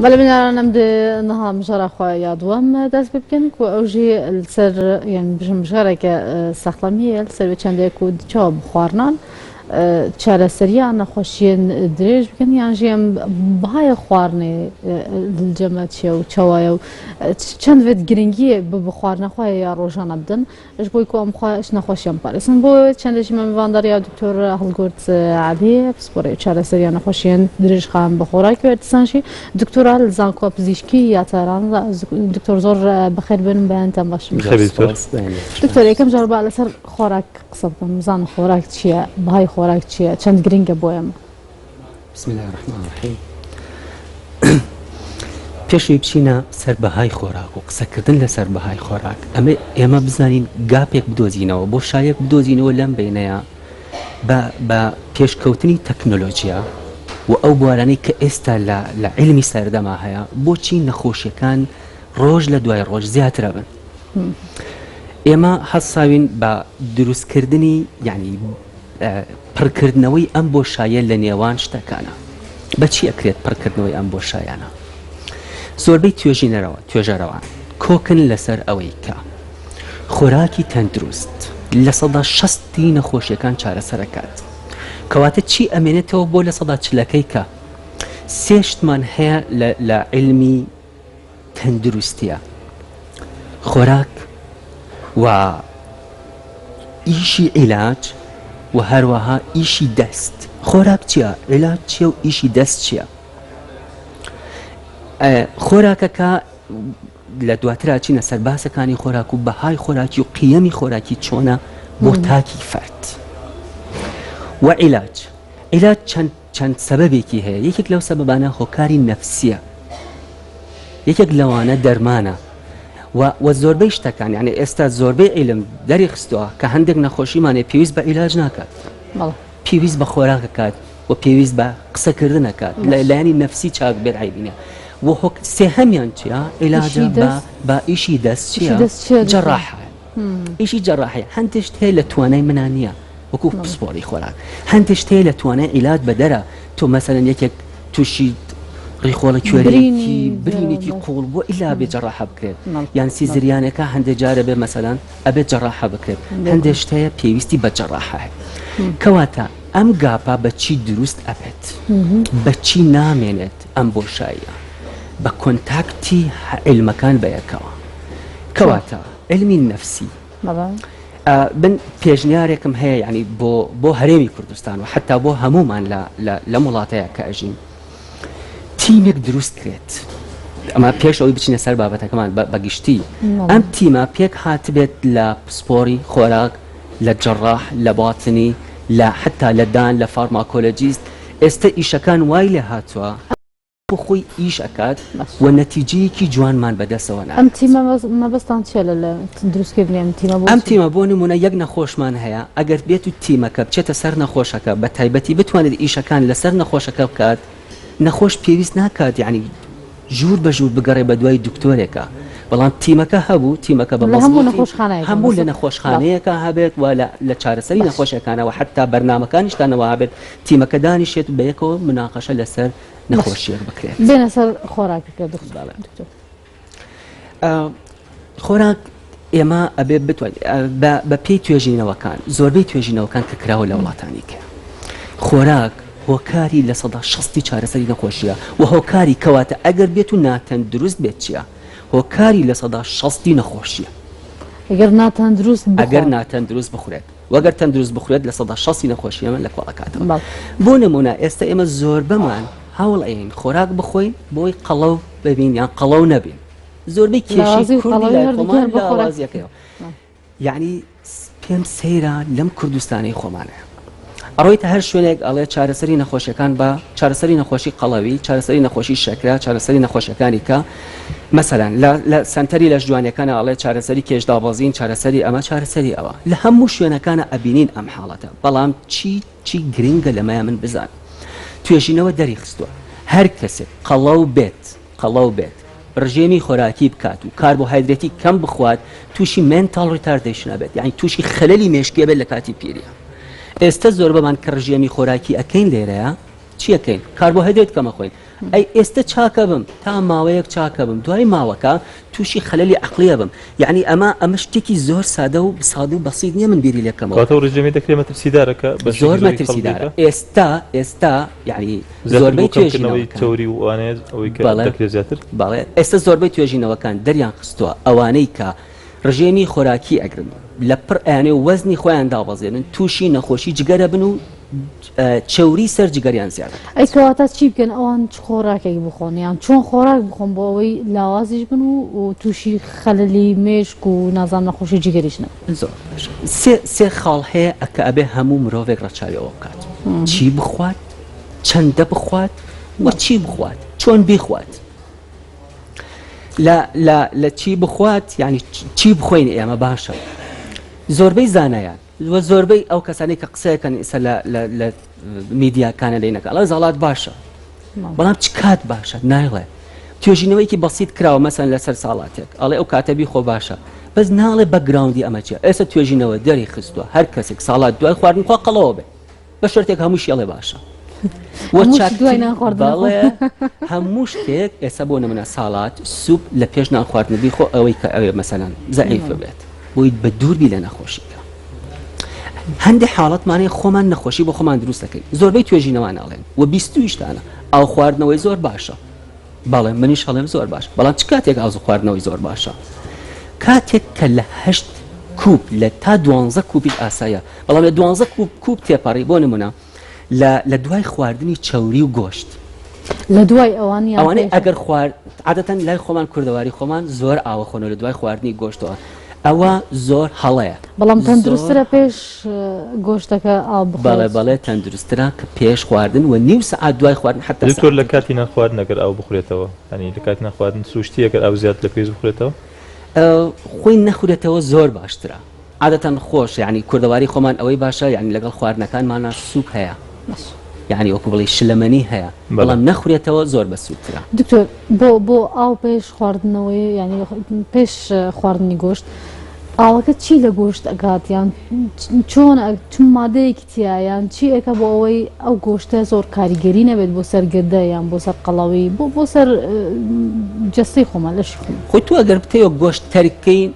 بەڵێ بنیارانم نەها مژارە خۆی یادووەم دەست پێ بکەن و ئەوژی سەر یان بژم بژارێکە سەخڵەمیە سەر چەندێک و چاو بخواردنان چارەسەریان نەخۆشیên درێژ بکەن یان ژیان بەهای خواردنێ دڵجەمە چیە و چاوایە و چەند بێت گرنگیە بخواردنەخوای یا ڕۆژانە بدەن ئەش بۆی کو ئەمخواش نەخۆشیان پارێزن بۆ چەندێکی مەمیوانداریا دکتۆر هەڵگورد عادێ پسپۆرێ چارەسەریان نەخۆشیان درێژ خام بە خۆراکی وەرتسانشی دکتۆرا زانکۆ پزیشکی یا تاران دکتۆر زۆر بەخێر بن بەیانتان باشم دکتۆر یەکەم جار با لەسەر خۆراک قسە بکەم زان خۆراک چییە بەهای خۆراک چییە چەند گرنگە بۆ ئێمە بسم الله الرحمن الرحیم پێشوی بچینە سەر بەهای خۆراک و قسەکردن لەسەر بەهای خۆراک ئێمە بزانین گاپێک بدۆزینەوە بۆ شایەک بدۆزینەوە لەم بینەیە بە پێشکەوتنی تەکنۆلۆژیا و ئەو بوارانەی کە ئێستا لە علمی سەردەما هەیە بۆچی نەخۆشیەکان ڕۆژ لە دوای ڕۆژ زیاترە بن ئێمە هەساوین بە دروستکردنی یعنی پڕکردنەوەی ئەم بۆشایە لە نێوان شتەکانە بەچی ئەکرێت پڕکردنەوەی ئەم بۆشایانە زۆربەی توێژەرەوان کۆکن لەسەر ئەوەی کە خۆراکی تەندروست لە سەدا 60 نەخۆشیەکان چارەسەرەکات کەواتە چی ئەمێنێتەوە بۆ لە سەدا چلەکەی کە سێشتمان هەیە لە علمی تەندروستیە خۆراک و ئیشی عیلاج و هەروەها ئیشی دەست خۆراک چییە؟ عیلاج چییە و ئیشی دەست چییە؟ خۆراکەکە لە دواترا چینە سەرباسەکانی خۆراک و بەهای خۆراکی و قیەمی خۆراکی چۆنە بۆ تاکی فرد و عیلاج چەند سەبەبێکی هەیە یەکێک لەو سەبەبانە هۆکاری نەفسیە یەکێک لەوانە دەرمانە و زۆربەی شتەکان یعنی ئێستا زۆربەی عیلم دەری خستووە کە هەندێک نەخۆشیمانێ پێویست بە عیلاج ناکات پێویست بە خۆراکەکات و پێویست بە قسەکردنەکات لایانی نەفسی چاک بێت عیبینە و سێهەمیان چییە؟ عیلاجە بە ئیشی دەست چییە؟ جەڕاحە ئیشی جەڕاحی هەندێک هەیە لە توانای منان نییە وەکو پسپۆری خۆراک هەندێک هەیە لە توانای عیلاج بە دەرە تۆ مەسەلەن یەکێک تووشی ڕیخۆڵە کوێرەیەکی برینێکی قوڵ بۆ ئیلا بێ جەڕاحە بکرێت یان سیزریانەکە هەندێک جارە بێ مەسەلەن ئەبێت جەڕاحە بکرێت هەندێک هەیە پێویستی بە جەڕاحە کەواتە ئەم گاپا بە چی دروست ئەبێت بە چی نامێنێت ئەم بۆشاییە بە کۆنتاکتی علمەکان بەیەکەوە کەواتە علمی نەفسی بن پێشنیارێکم هەیە ینی بۆ هەرێمی کوردستان و حتا بۆ هەمومان لە وڵاتەیە کە ئەژین تیمێک دروست کرێت ئەمە پێش ئەوی بچینە سەر بابەتەکەمان بەگشتی ئەم تیمە پێک هاتبێت لە پسپۆری خۆراک لە جەڕاح لە باتنی لە حتا لە دان لە فارماکۆلۆجیست ئێستا ئیشەکان وای لێ هاتووە بۆ خۆی ئیش ئەکات و نەتیجەیەکی جوانمان بەدەستەوە ئەم تیمە مەبەستان چێ لە دروستکردنی ئەم تیمە بۆ نمونە یەک نەخۆشمان هەیە ئەگەر بێت و تیمەکە بچێتە سەر نەخۆشەکە بە تایبەتی بتوانێت ئیشەکان لەسەر نەخۆشەکە بکات نەخۆش پێویست ناکات یعنی ژوور بە ژوور بگەڕێ بە دوای دکتۆرێکە بەڵام تیمەکە هەبوو تیمەکە بە هەموو لە نەخۆشخانەیەکە هەبێت و لە چارەسەری نەخۆشیەکانەوە حتا بەرنامەکانیشتانەوە هەبێت تیمەکە دانیشێت و بەیەکەوە مناقەشە لەسەر نەخۆشیەک بکرێت بێنە سەر خۆراکەکە دکتۆر خۆراک ئێمە ئەبێ بتوانین بە پێی توێژینەوەکان زۆربەی توێژینەوەکان کە کراوە لە وڵاتانی کە خۆراک هۆکاری لە سەدا 60 چارەسەری نەخۆشیە و هۆکاری کەواتە ئەگەر بێت و ناتەن دروست بێت چییە؟ هۆکاری لە سەدا 60 نەخۆشیە ئەگەر ناتەن دروست بخورێت وەگەر تەندروست بخورێت لە سەدا 60 نەخۆشیەمە لە کۆڵەکاتەوە بۆ نمونە ئێستا ئێمە زۆر بەمان هەوڵ ئەین خۆراک بخۆین بۆی قەڵەو ببین یان قەڵەو نەبین زۆربەی کێشی کوردیەکەەوە یعنی پێم سەیرە لەم کوردستانی خۆمانەیە ئەڕۆیتە هەر شوێنێک ئەڵێ چارەسەری نەخۆشیەکان بە چارەسەری نەخۆشی قەڵەوی چارەسەری نەخۆشی شەکرا چارەسەری نەخۆشیەکانی کە مەسەلەن لە سنتەری لە ژوانیەکانە ئەڵێ چارەسەری کێشدابەزین چارەسەری ئەمە چارەسەری ئەوە لە هەموو شوێنەکانە ئەبینین ئەم حاڵەتە بەڵام چی گرنگە لەمایە من بزان توێژینەوە دەری خستووە هەر کەسێک قەڵەو بێت ڕژێمی خۆراکی بکات و کاربۆهایدرێتی کەم بخوات تووشی مێنتاڵ ڕیتاردیشنە بێت یعنی تووشی خەلەلی مێشکیە بێت لە کاتی پیریە ئێستا زۆر بەمان کە ڕژێمی خۆراکی ئەکەین لێرەیە چی ئەەکەین کاربۆهایدرێت کەمە خۆین ئەی ئێستا چاکە بم تا ماوەیەک چاکە بم دوای ماوەکە تووشی خەلەلی عەقلیە بم یعنی ئەمە شتێکی زۆر سادە و ساده و بەسیط نییە من بیری لەکەمەوە کاتە ڕژەمی دەکرێت مەترسیدارەکە زۆر مەترسیدارە ئێستا یعنی زۆربەی توێژینەوەی تەوری و وانێت ئەوەی کە دەکرێت زیاتر بەڵێ ئێستا زۆربەی توێژینەوەکان دەریان خستووە ئەوانەی کە ڕژێمی خۆراکی ئەگرن لە پڕ ئەیانێ وەزنی خۆیان دابەزێنن تووشی نەخۆشی جگەرە بن و چەوری سەر جگەریان زیادە ئەی کەواتە چی بکەن ئەوان خۆراکێک بخۆن یان چۆن خۆراک بخۆن بۆ ئەوەی لاوازیش بن و تووشی خەلەلی مێشک و نازان نەخۆشی جگەریش نە زۆر سێ خاڵ هەیە ئەکە ئەبێ هەموو مرۆڤێک ڕەچاویەوە بکات چی بخوات چەندە بخوات و چی بخوات چۆن بیخوات لە چی بخوات یعنی چی بخۆین ئێمە باشە زۆربەی زانایان وە زۆربەی ئەو کەسانی کە قسەیەکەن ئێستا لە میدیاکانە لێنەکە ئەڵێ زاڵات باشە بەڵام چ کات باشە نایڵێ توێژینەوەیکی بەسیط کراوە مەسەن لەسەر ساڵاتێک ئەڵێ ئەو کاتەبی خۆ باشە بەس ناڵێ بەگراوندی ئەمە چیە ئێستا توێژینەوە دەری خستووە هەر کەسێک ساڵات دوای خواردن خوا قەڵەوە بێ بە شەرتێک هەمووشی ئەڵێ باشە هەموو شتێک ئێستا بۆ نمونە ساڵات سوپ لە پێش نانخواردن بیخۆ ئەوەی کە ئەوێ مەسەلەن زەعیفە بێت بۆی بە دووربی لە نەخۆشیکە هەندێک حاڵەتمانەیە خۆمان نەخۆشی بۆ خۆمان دروست دەکەین زۆربەی توێژینەوە ناڵێن و بیستویشتانە ئاو خواردنەوەی زۆر باشە بەڵێ منیش هەڵێم زۆر باش بەڵام چ کاتێک ئاو خواردنەوەی زۆر باشە کاتێک کە لە 8 کوب لە تا 12 کوبیت ئاسایە بەڵام لە 12 کوب تێپەڕی بۆ نمونە لە دوای خواردنی چەوری و گۆشت لە دوای ئەوانەی ئەگەر خوارد عادەتەن لای خۆمان کوردەواری خۆمان زۆر ئاوە خۆنەوە لە دوای خواردنی گۆشتەوە ئەوە زۆر هەڵەیە بەڵام تەندروسترە پێش گۆشتەکە ئاو بەڵێ تەندروسترە کە پێش خواردن و نیو سەعات دوای خواردن حتا دکتۆر لە کاتی نەخواردن ئەگەر ئاو بخورێتەوە هەنی لە کاتی نەخواردن سوشتی ئەگەر ئاو زیاد لە پێش بخورێتەوە خۆی نەخورێتەوە زۆر باشترە عادەتەن خۆش یعنی کوردەواری خۆمان ئەوەی باشە یعنی لەگەڵ خواردنەکانمانە سوپ هەیە یعنی وەکو بڵێ شلەمەنی هەیە بەڵام نەخورێتەوە زۆر بەسوودترە دکتۆر بۆ ئاو پێش خواردنەوەی ینی پێش خواردنی گۆشت ئاوەکە چی لە گۆشت ئەکات یان چۆن چون مادەیەکی تایان چی ئەەکە بۆ ئەوەی ئەو گۆشتە زۆر کاریگەری نەبێت بۆ سەرگردە یان بۆ سەر قەڵەوی بۆ سەر جەستی خۆمان لەشی خۆمان خۆی تو ئەگەر بتەوە گۆشت تەرکەین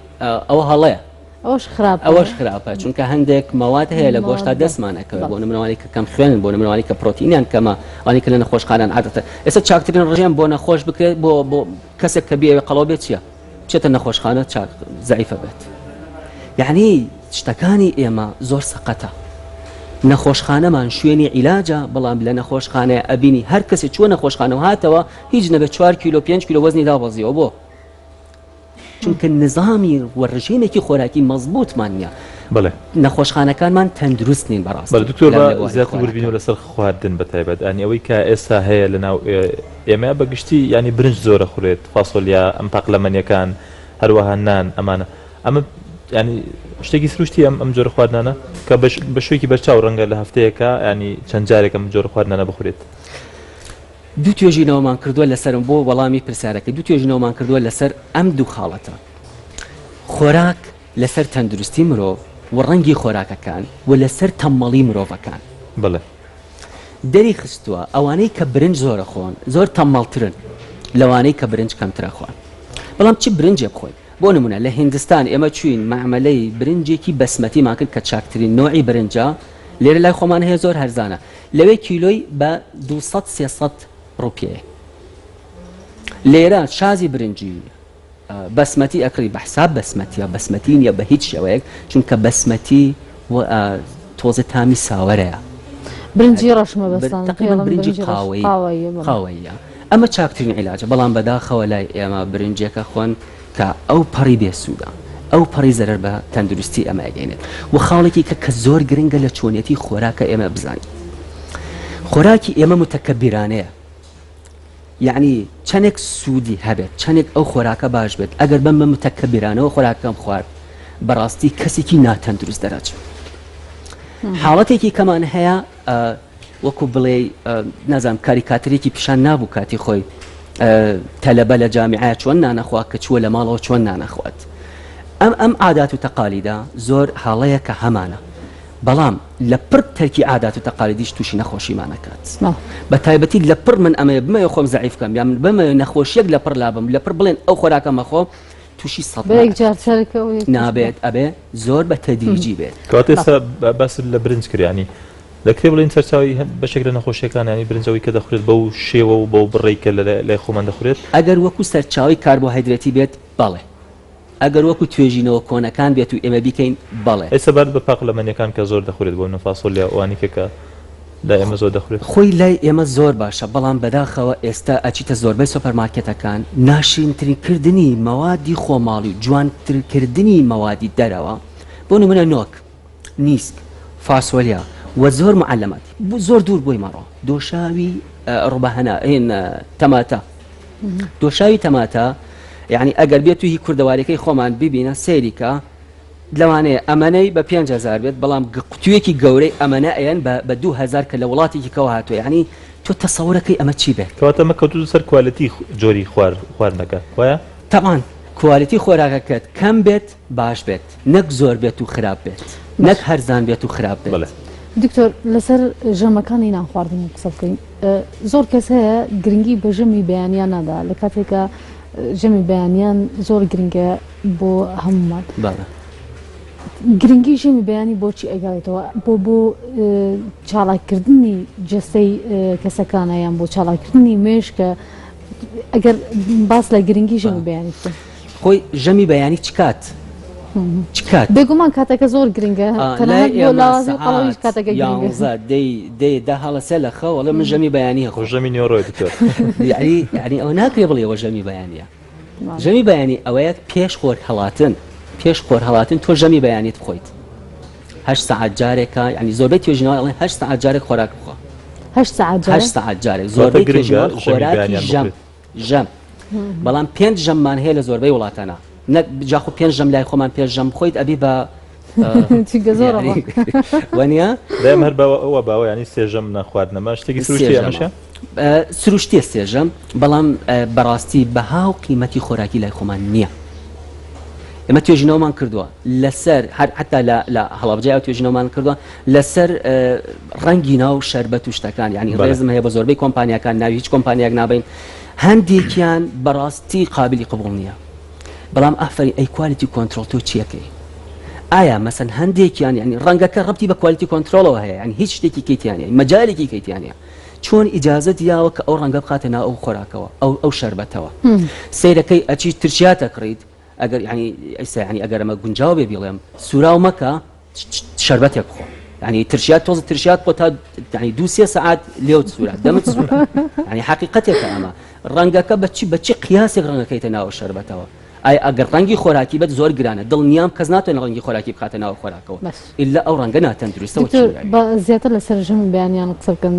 ئەوە هەڵەیە ئەوەش خراپە چونکە هەندێک مەواد هەیە لە گۆشتا دەستمانەکەوێت بۆ نمونەوانی کە کەم خوێنن بۆ نمونەوانی کە پرۆتینیان کەمە ئەوانی کە لە نەخۆشخانان عادەتە ئێستا چاکترین ڕژێم بۆ نەخۆش بکرێت بۆ کەسێک کە بیەوێ قەڵەو بێت چییە بچێتە نەخۆشخانە زەعیفە بێت یعنی شتەکانی ئێمە زۆر سەقەتە نەخۆشخانەمان شوێنی عیلاجە بەڵام لە نەخۆشخانەیە ئەبینی هەر کەسێک چوە نەخۆشخانەوە هاتەوە هیچ نەبێت 4 کیلۆ 5 کیلۆ وەزنی دابەزیەوە بۆ چونکە نظامی وەڕژێمێکی خۆراکی مەزبوطمان نییە بڵێ نەخۆشخانەکانمان تەندروست نین بەڕاست دکتۆر زیاتر وەربینەوە لەسەر خواردن بەتایبەت ئەنی ئەوەی کە ئێستا هەیە لەناو ئێمە بەگشتی ینی برنج زۆرە خوڕێت فاسۆلیا ئەم پاقلەمەنیەکان هەروەها نان ئەمانە ئەمە ینی شتێکی سروشتی ئەم جۆرە خواردنانە کە بە شوێکی بەرچاو ڕەنگە لە هەفتەیەکە ینی چەند جارێک ئەم جۆرە خواردنانە بخورێت دوو توێژینەوەمان کردووە لەسرم بۆ وەڵامی پرسیارەکە دوو توێژینەوەمان کردووە لەسەر ئەم دوو خاڵەتە خۆراک لەسەر تەندروستی مرۆڤ و ڕەنگی خۆراکەکان و لەسەر تەمەڵی مرۆڤەکان بڵێ دەری خستووە ئەوانەی کە برنج زۆرە خۆن زۆر تەمەڵترن لەوانەی کە برنج کەمترە خۆن بەڵام چی برنجێ بخۆین بۆ نمونە لە هیندستان ئێمە چوین مەعمەلەی برنجێکی بەسمەتیمان کرد کە چاکترین نوعی برنجە لێرە لای خۆمان هەیە زۆر هەرزانە لەوێ کیلۆی بە 200-300 ڕوپیە لێرە شازی برنجی بەسمەتی ئەکری بە حساب بەسمەتیە بەسمەتی نیە بە هیچ شێوەیەک چونکە بەسمەتی تۆزە تامی ساوەرەیە برنجی ڕەشمە بەستان برنجی قاوەیە ئەمە چاکترین عیلاجە بەڵام بەداخەوە لای ئێمە برنجێکە خۆن کە ئەو پەڕی بێسوودە ئەو پەڕی زەرەر بە تەندروستی ئەمە ئەگەینێت و خاڵێکی کە زۆر گرنگە لە چۆنیەتی خۆراکە ئێمە بزانین خۆراکی ئێمە متەکەبیرانەیە یعنی چەندێک سوودی هەبێت چەندێک ئەو خۆراکە باش بێت ئەگەر بەم متەکەبیرانەوە خۆراکەم خوارد بەڕاستی کەسێکی ناتەندروست دەرەچێت حاڵەتێکی کەمان هەیە وەکو بڵێ نازانم کاریکاتەرێکی پیشان نابوو کاتی خۆی تەلەبە لە جامیعە چۆن نانەخوا کە چووە لە ماڵەوە چۆن نانەخوات ئەم عادات و تەقالیدا زۆر حاڵەیە کە هەمانە بەڵام لە پڕ تەرکی عادات و تەقالیدیش تووشی نەخۆشیمانەکات ما بە تایبەتی لە پڕ من ئەمەیە بمەوە خۆم زەعیفکەم یا من بمە نەخۆشیەک لە پڕ لابم لە پڕ بڵێن ئەو خۆراکەمە خۆ تووشی سەد بەیەک جار چارەکەەوەی نابێت ئەبێ زۆر بە تەدریجی بێت کەواتە ئێستا باس لە برنج کردیانی دەکرێت بڵێن سەرچاوی بەشێک لە نەخۆشیەکانیانی برنجەوەی کە دەخورێت بەو شێوە و بەو بڕێکە لای خۆمان دەخورێت ئەگەر وەکو سەرچاوی کاربۆهایدرێتی بێت بەڵێ ئەگەر وەکو توێژینەوە کۆنەکان بێت و ئێمە بیکەین بەڵێ ئێستا بەر بە پاقلەمەنیەکان کە زۆر دەخورێت بۆ نەفاسۆلیا ئەوانیکە لا ئێمە زۆر دەخورێت خۆی لای ئێمە زۆر باشە بەڵام بەداخەوە ئێستا ئەچیتە زۆربەی سوپەرمارکێتەکان ناشرینترینکردنی مەوادی خۆماڵی و جوانترکردنی مەوادی دەرەوە بۆ نمونە نۆک نیسک فاسۆلیا و زۆر معلەماتی زۆر دوور بۆی مەڕۆ دۆشاوی ڕوبەهەنا تەماتە دۆشاوی تەماتە یعنی ئەگەر بێت و هی کوردەوارەکەی خۆمان ببینە سێریکە لەوانەیە ئەمەنەی بە 5,000 بێت بەڵام قوتوویەکی گەورەی ئەمەنە ئەیەن بە 2,000 کە لە وڵاتێکی کەەوە هاتووە یعنی تۆ تەسەورەکەی ئەمە چی بێت کەواتە مە کەوتو سەر کوالەتی جۆری خواردنەکە وایە تەمان کوالەتی خۆراکەکەت کەم بێت باش بێت نەک زۆر بێت و خراپ بێت نەک هەرزان بێت و خراپ بێت دکتۆر لەسەر ژەمەکانی نانخواردن قسە بکەین زۆر کەس هەیە گرنگی بە ژەمی بەیانیان نادا لە کاتێکە ژەمی بەیانیان زۆر گرنگە بۆ هەمومان گرنگی ژەمی بەیانی بۆچی ئەگەڵێتەوە بۆ چالاکردنی جستەی کەسەکانە یان بۆ چالاکردنی مێش کە ئەگەر باس لە گرنگی ژەمی بەیانی بکەین خۆی ژەمی بەیانی چکات بێگومان کاتەکە زۆر گرنگە تەنانەت بۆ لاوازی و قەڵەویش کاتەکە گرنگە دەی هەڵە سێ لە خەوەڵە من ژەمی بەیانیە خۆ ژەمی نێڕۆی دکتۆر یعنی ئەو ناکرێ بڵێەوە ژەمی بەیانیە ژەمی بەیانی ئەوەیە پێش خۆر هەڵاتن تۆ ژەمی بەیانیت بخۆیت 8 ساعت جارێکە ینی زۆربەی توێژینەوە ئەڵێن 8 ساعت جارێک خۆراک بخۆ 8 ساعت جارێک زۆربەی توێژینەوە خۆراکی ژەم بەڵام 5 ژەممان هەیە لە زۆربەی وڵاتانە جاخۆ 5 ژەم لای خۆمان پێش ژەم بخۆیت ئەبی بە وانە دایم هەر ئەوە باوە ینی سێژەم نەخواردنەمە شتێکی سروشتی ئەمەشە سروشتیە سێژەم بەڵام بەڕاستی بەها و قیمەتی خۆراکی لای خۆمان نییە ئێمە توێژینەوەمان کردووە لەسەر هەر حتا لە هەڵابجای توێژینەوەمان کردووە لەسەر ڕەنگی ناو شەربەت و شتەکان ینی ڕێزم هەیە بە زۆربەی کۆمپانیەکان ناوی هیچ کۆمپانیەک نابین هەندێکیان بەڕاستی قابلی قبول نییە بەڵام ئافری ئەی کوالیتی کۆنتترۆل تۆ چیەکەی ئایا مەسەن هەندێکیان ینی ڕەنگەکە ڕەبتی بە کوالیتی کۆنتترۆلەوە هەیە ینی هیچ شتێکی کەیتیانە مەجالێکی کەیتیانە چۆن ئیجازە دیاوە کە ئەو ڕەنگە بخاتە ناو ئەو خۆراکەوە ئەو شەربەتەوە سیرەکەی ئەچی ترشیاتە کڕیت ئەگەر ینی ئەیسا ینی ئەگەر ئەمە گونجاو بێ بڵێم سوراو مەکە شەربەتێک بخۆ ینی ترشیات تۆز ترشیات بۆ تا ینی 2-3 ساعات لێو سوورە دەمت سوورە ینی حقیقەتێکە ئەمە ڕەنگەکە بەچی قیاسێک ڕەنگەکەیتە ناو شەربەتەوە ئای ئەگەر ڕەنگی خۆراکی بێت زۆر گرانە دڵنیام کەس ناتوانێت ڕەنگی خۆراکی بخاتە ناو خۆراکەوە ئللا ئەو ڕەنگە ناتەندروستەوە زیاتر لەسەر ژەمی بەیانیان قسە بکەن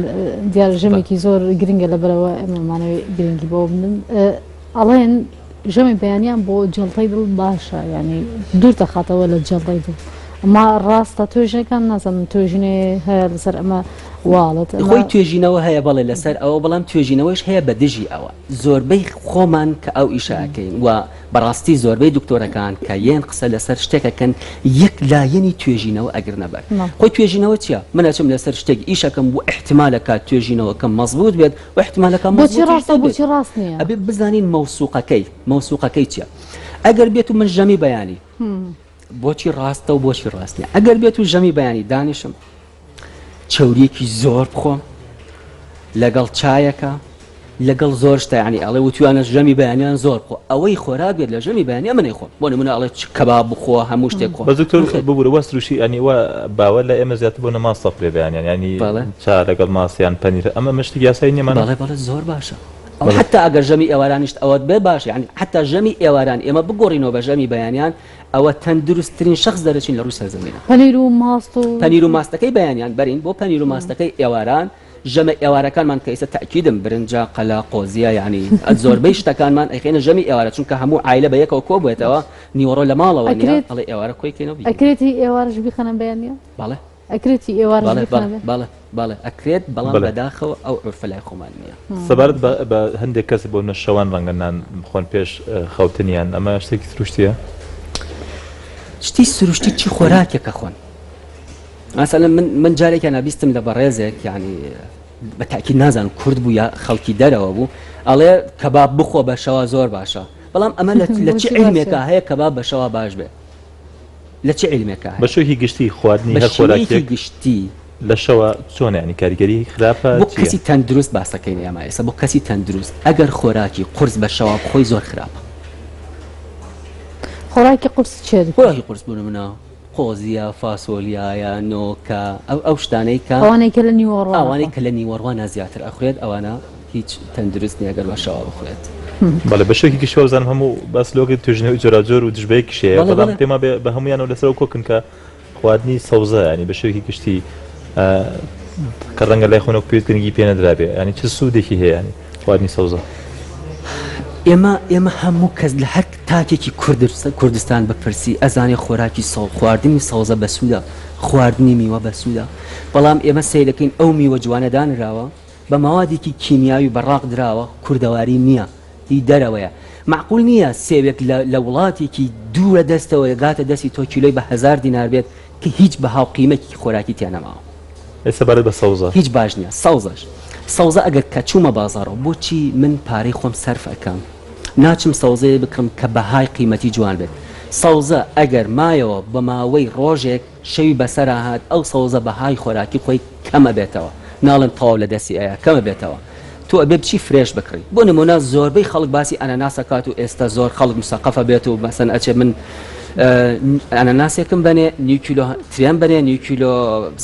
دیارە ژەمێکی زۆر گرنگە لەبەرەوە ئەمەمانەوەی گرنگی بۆ بنن ئەڵێن ژەمی بەیانیان بۆ جەڵتەی دڵ باشە ینی دوور دەخاتەوە لە جەڵتەی دڵ ئەمە ڕاستە توێژەکان نازانم توێژینێ هەیە لەسەر ئەمە واڵت خۆی توێژینەوە هەیە بەڵێ لەسەر ئەوە بەڵام توێژینەوەش هەیە بە دژی ئەوە زۆربەی خۆمان کە ئەو ئیشاکەین و بەڕاستی زۆربەی دکتۆرەکان کە یەن قسە لەسەر شتێکەکەن یەک لایەنی توێژینەوە ئەگەر نەبەر خۆی توێژینەوە چییە منەچم لەسەر شتێک ئیشەکەم بۆ احتمالەکە توێژینەوە کەم مەزبوط بێت و احتمالەکە بۆچی ڕاست نییە ئەبێ بزانین مەوسوقەکەی چییە ئەگەر بێت و من ژەمی بەیانی بۆچی ڕاستە و بۆچی ڕاستنیە ئەگەر بێت و ژەمی بەیانی دانیشم چەوریەکی زۆر بخۆم لەگەڵ چایەکە لەگەڵ زۆر شتە ینی ئەڵێ وتوانە ژەمی بەیانیان زۆر بخۆ ئەوەی خۆراک بێت لە ژەمی بەیانیا منەی خۆم بۆ نمونە ئەڵێ کەباب بخۆ هەموو شتێک خۆ بەزکتۆر ببوورە وەستروشی ئەنی وە باوە لە ئێمە زیاتر بۆ نەماس سەفرێ بەیانیان ینی چا لەگەڵ ماسییان پەنیر ئەمە مشتی یاسای نیەمان بەڵێ زۆر باشە حتا ئەگەر ژەمی ئێوارانیشت ئەوەت بێ باش ینی حتا ژەمی ئێواران ئێمە بگۆڕینەوە بە ژەمی بەیانیان ئەوە تەندروستترین شخص دەرەچین لە ڕووی سەرزەمینە پەنیر و ماستەکەی بەیانیان بەرین بۆ پەنیر و ماستەکەی ئێواران ژەمە ئێوارەکانمان کە ئێستا تاکیدم برنجە قەلا قۆزیە ینی زۆربەی شتەکانمان ئەیخێنە ژەمی ئێوارە چونکە هەموو عایلە بە یەکەوە کۆ بێتەوە نیوەڕۆ لە ماڵەوە نیە ئەڵێ ئێوارە کۆی کەینەوە ئەکرێتی ئێوارەش بیخەنە بەیانیە بەڵێ ئەکرێتی ئێوارە بەڵێ ئەکرێت بەڵام بەداخەوە ئەو عورفە لای خۆمان نییە سەبارەت بە هەندێک کەس بۆ نەشەوان ڕەنگە نان بخۆن پێش خەوتنیان ئەمە شتێکی سروشتیە شتی سروشتی چی خۆراکێکە خۆن مثلا من جارێکە نابیستم لە بەڕێزێک ینی بەتاکی نازانم کورد بوو یا خەڵکی دەرەوە بوو ئەڵێ کەباب بخۆ بەشەوە زۆر باشە بەڵام ئەمە لە چ عیلمێکە هەیە کەباب بەشەوە باش بێ لە چ عیلمێکە بە شێوەی گشتی خواردنی هەر خۆراکی گشتی لە شەوە چۆن ینی کاریگەری خراپە بۆ کەسی تەندروست باسەکەین ئێمە ئێستا بۆ کەسی تەندروست ئەگەر خۆراکی قورس بەشەوە بخۆی زۆر خراپە خۆراکی قورس چێت خۆراکی قورس بوون منە قۆزیە فاسۆلیایە نۆکە ئەو شتانەی کە ئەوانەی کە لە نیوەڕۆ ئەوانەی کە لە نیوەڕوانە زیاتر ئەخوێت ئەوانە هیچ تەندروست نیە ئەگەر بەشەوە بخوێت بەڵێ بە شێکی گشتوەزان هەموو باسلۆگە توژنەوەی جۆراجۆر و دژبەیەکی شەیە بەڵام پێما بە هەمویانەوە لەسەر کۆکن کە خواردنی سەوزە ینی بە شێوکی گشتی کە ڕەنگە لای خۆنەوە پێوت گرنگی پێ نەدرابێ ینی چ سوودێکی هەیە ینی خواردنی سەوزە ئێمە هەموو کەس لە هەر تاکێکی کوردستان بپرسی ئەزانێ خۆراکی خواردنی سەوزە بەسوودە خواردنی میوە بەسوودە بەڵام ئێمە سیرەکەین ئەو میوە جوانەدانراوە بە ماوادێکی کیمیاوی بەڕاق درراوە کوردەواری نییە هی دەرەوەیە معقول نییە سێوێک لە وڵاتێکی دوورە دەستەوە گاتە دەستی تۆ کیلۆی بە 1000 دینار بێت کە هیچ بە هاو قیمەکی خۆراکی تێنەماوە ئێستا بەرە بە سەوزە هیچ باش نییە سەوزە ئەگەر کە چوومە بازارەوە بۆچی من پارەی خۆم سەرف ئەەکەم ناچم سەوزەیە بکڕم کە بەهای قیمەتی جوان بێت سەوزە ئەگەر مایەوە بە ماوەی ڕۆژێک شەوی بەسەر هات ئەو سەوزە بەهای خۆراکی خۆی کەمە بێتەوە ناڵم تەواو لە دەستی ئەیە کەمە بێتەوە تۆ ئەبێ بچی فرێش بکڕی بۆ نمونە زۆربەی خەڵک باسی ئەنەناسەکات و ئێستا زۆر خەڵک مسەقەفە بێت و مەسەن ئەچێ من ئەنەناسێکم بنێ نیو کیلۆ تریان بنێ نیو کیلۆ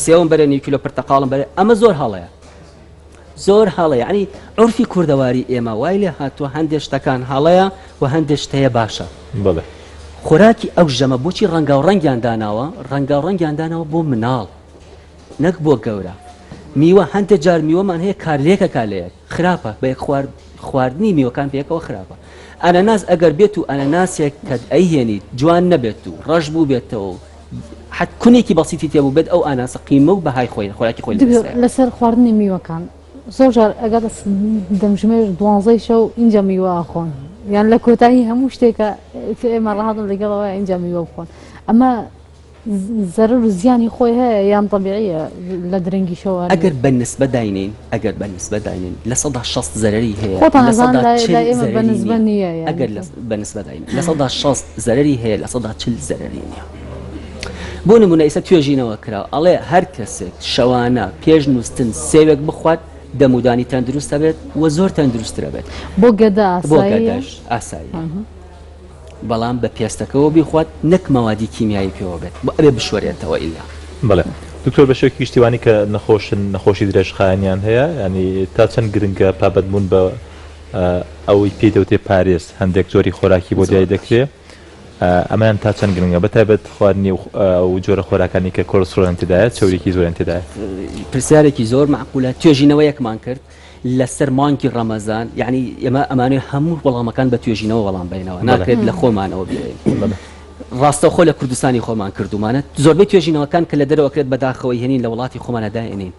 سێوم بەرێ نیو کیلۆ پرتەقاڵم بەرێ ئەمە زۆر هەڵەیە زۆر هەڵەیە ینی عورفی کوردەواری ئێمە وای لێ هاتووە هەندێک شتەکان هەڵەیە و هەندێک شتەیە باشە بڵێ خۆراکی ئەو ژەمە بۆچی ڕەنگاو ڕەنگیان داناوە ڕەنگاو ڕەنگیان داناوە بۆ مناڵ نەک بۆ گەورە میوە هەندێک جار میوەمان هەیە کارلێکە کالەیەک خراپە بە یەک خواردنی میوەکان پێکەوە خراپە ئەنەناس ئەگەر بێت و ئەنەناسێک کە ئەیهێنیت جوان نەبێت و ڕەش بوو بێتەوە حەت کونێکی بەسیتی تێبوو بێت ئەو ئاناسە قیمە و بەهای خۆی خۆراکی خۆی لەسەر خواردنی میوەکان زۆر جار ئەگەر دەمژمێر 12 شەو اینجا میوە ئاخۆن یان لە کۆتایی هەموو شتێکە ئێمە ڕاهاتم لەگەڵەوە اینجا میوە بخۆن ئەمە زەرر و زیانی خۆی هەیە یان طبیعیە لە درەنگی شەوە ئەگەر بەنسبە داینین لە 160 زەرری هەیە ئەگەر بەنسبە داینین لە 160 زەرری هەیە لە 140 زەرری نییە بۆ نمونە ئێستا توێژینەوە کرا ئەڵێ هەر کەسێک شەوانە پێش نووسن سێوێک بخوات دەمودانی تەندروستە بێت و زۆر تەندروسترە بێت بۆ گەدا ئاسایی بەڵام بە پێستەکەەوە بیخوات نەک ماوادی کیمیایی پێوە بێت بۆ ئەبێ بشوارێتەوە ئیلا بڵێ دکتۆر بە شێوکی گشتیوانی کە نەخۆشی درێژخایانیان هەیە ینی تا چەند گرنگە پابەتبوون بە ئەوەی پێدەوتێ پارێز هەندێک زۆری خۆراکی بۆ دیای دەکرێت ئەمان تا چەند گرنگە بەتایبەت خواردنی و جۆرە خۆراکانی کە کۆلسترۆڵیان تێدایە چەورێکی زۆریان تێدایە پرسیارێکی زۆر معقولە توێژینەوە یەکمان کرد لەسەر مانکی ڕەمەزان یعنی ئێمە ئەمانوێ هەموو وەڵامەکان بە توێژینەوە وەڵام بینەوە ناکرێت لە خۆمانەوە بێن ڕاستەخۆ لە کوردستانی خۆمان کردومانە زۆربەی توێژینەوەکان کە لە دەرەوەکرێت بەداخەوەی هێنین لە وڵاتی خۆمانەداێنین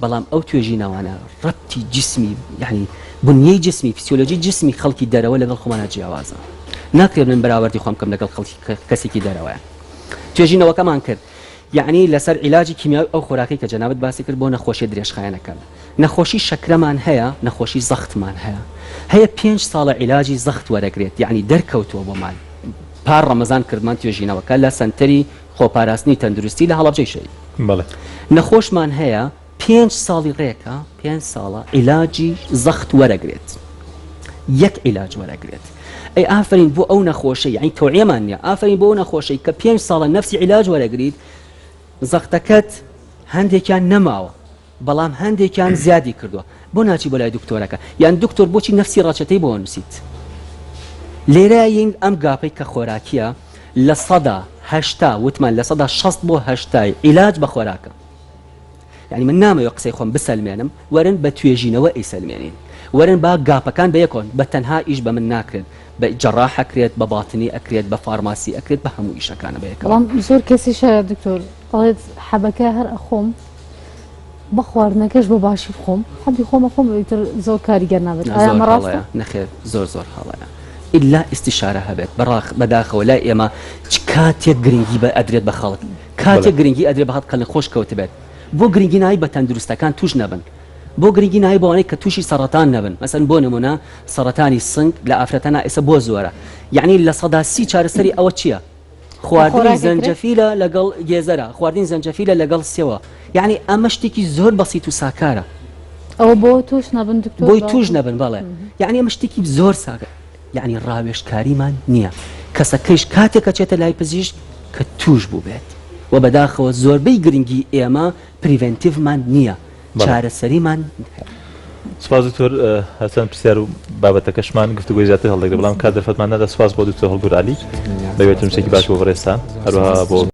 بەڵام ئەو توێژینەوانە ڕەتی جسمی یعنی بنیەی جسمی فسیۆلۆژی جسمی خەڵکی دەرەوە لەگەڵ خۆمانە جیاوازە ناکرێت من بەراوردی خۆم کەم لەگەڵ کەسێکی دەرەوەیە توێژینەوەکەمان کرد یعنی لەسەر عیلاجی کیمیاوی ئەو خۆراکی کە جەنابەت باسی کرد بۆ نەخۆشی درێژخایەنەکان نەخۆشی شەکرەمان هەیە نەخۆشی زەختمان هەیە 5 ساڵە عیلاجی زەخت وەرەگرێت یعنی دەرکەوتووە بۆمان پار ڕەمەزان کردمان توێژینەوەکە لە سەنتەری خۆپاراستنی تەندروستی لە هەڵەبجەی شەی نەخۆشمان هەیە 5 ساڵی ڕێکە 5 ساڵە عیلاجی زەخت وەرەگرێت یەک عیلاج وەرەگرێت ئەی ئافرین بۆ ئەو نەخۆشەی یعنی تەوعیەمان نییە ئافرین بۆ ئەو نەخۆشەی کە 5 ساڵە نەفسی عیلاج وەرەگریت زەختەکەت هەندێکیان نەماوە بەڵام هەندێکیان زیادی کردووە بۆ ناچی بۆ لای دکتۆرەکە یان دکتۆر بۆچی نەفسی ڕاچەتەی بۆ نووسیت لێرەیەنگ ئەم گاپەی کە خۆراکیە لە 180 وتمان لە 160 بۆ 80 عیلاج بە خۆراکە یعنی من نامەوێت قسەی خۆم بسەلمێنم وەرن بە توێژینەوە ئەیسەلمێنین وەرن با گاپەکان بە یەکۆن بە تەنها ئیش بە من ناکرێت بە جەڕاح ئەکرێت بە باتنی ئەکرێت بە فارماسی ئەکرێت بە هەموو ئیشەکانە بەیەکەوە زۆر کەسی شایە دکتۆر دەڵێت حەبەکە هەر ئەخۆم بە خواردنەکەش بە باشی بخۆم حەبی خۆمە خۆم ئیتر زۆر کاریگەر نابێت نەخێر زۆر هەڵەیە ئیلا ئیستیشارە هەبێت بەداخەوە لای ئێمە چ کاتێک گرنگی بە ئەدرێت بە خەڵک کاتێک گرنگی ئەدرێ بەهات قەلن خۆش کەوت بێت بۆ گرنگی نایی بە تەندروستەکان توش نەبن بۆ گرنگی نایی بۆوانەی کە تووشی سەرەتان نەبن مەسەن بۆ نمونە سەرەتانی سنگ لە ئافرەتانە ئێستا بۆ زۆرە یعنی لە سەدا 30 چارەسەری ئەوە چییە؟ خواردنی زەنجەفیلە لەگەڵ گێزەرە خواردنی زەنجەفیلە لەگەڵ سێوە یعنی ئەمە شتێکی زۆر بەسیت و ساکارە ئەوە بۆ توش نەبن دکتۆر بۆی توش نەبن بەڵێ یعنی ئەمە شتێکی زۆر ساکە یعنی ڕاوێژکاریمان نییە کەسەکەیش کاتێکە چێتە لای پزیشک کە توش بوو بێت و بەداخەوە زۆربەی گرنگی ئێمە پریڤنتیڤمان نییە چارەسەریمان سپاس دکتۆر هەسەن پرسیار و بابەتەکەشمان گفتوگۆی زیاتر هەڵدەگرێت بەڵام کات دەرفەتمان نەدا سپاس بۆ دکتۆر هەڵگور عەلی دەوێت نووسێکی باش بۆ بەڕێستان هەروەها بۆ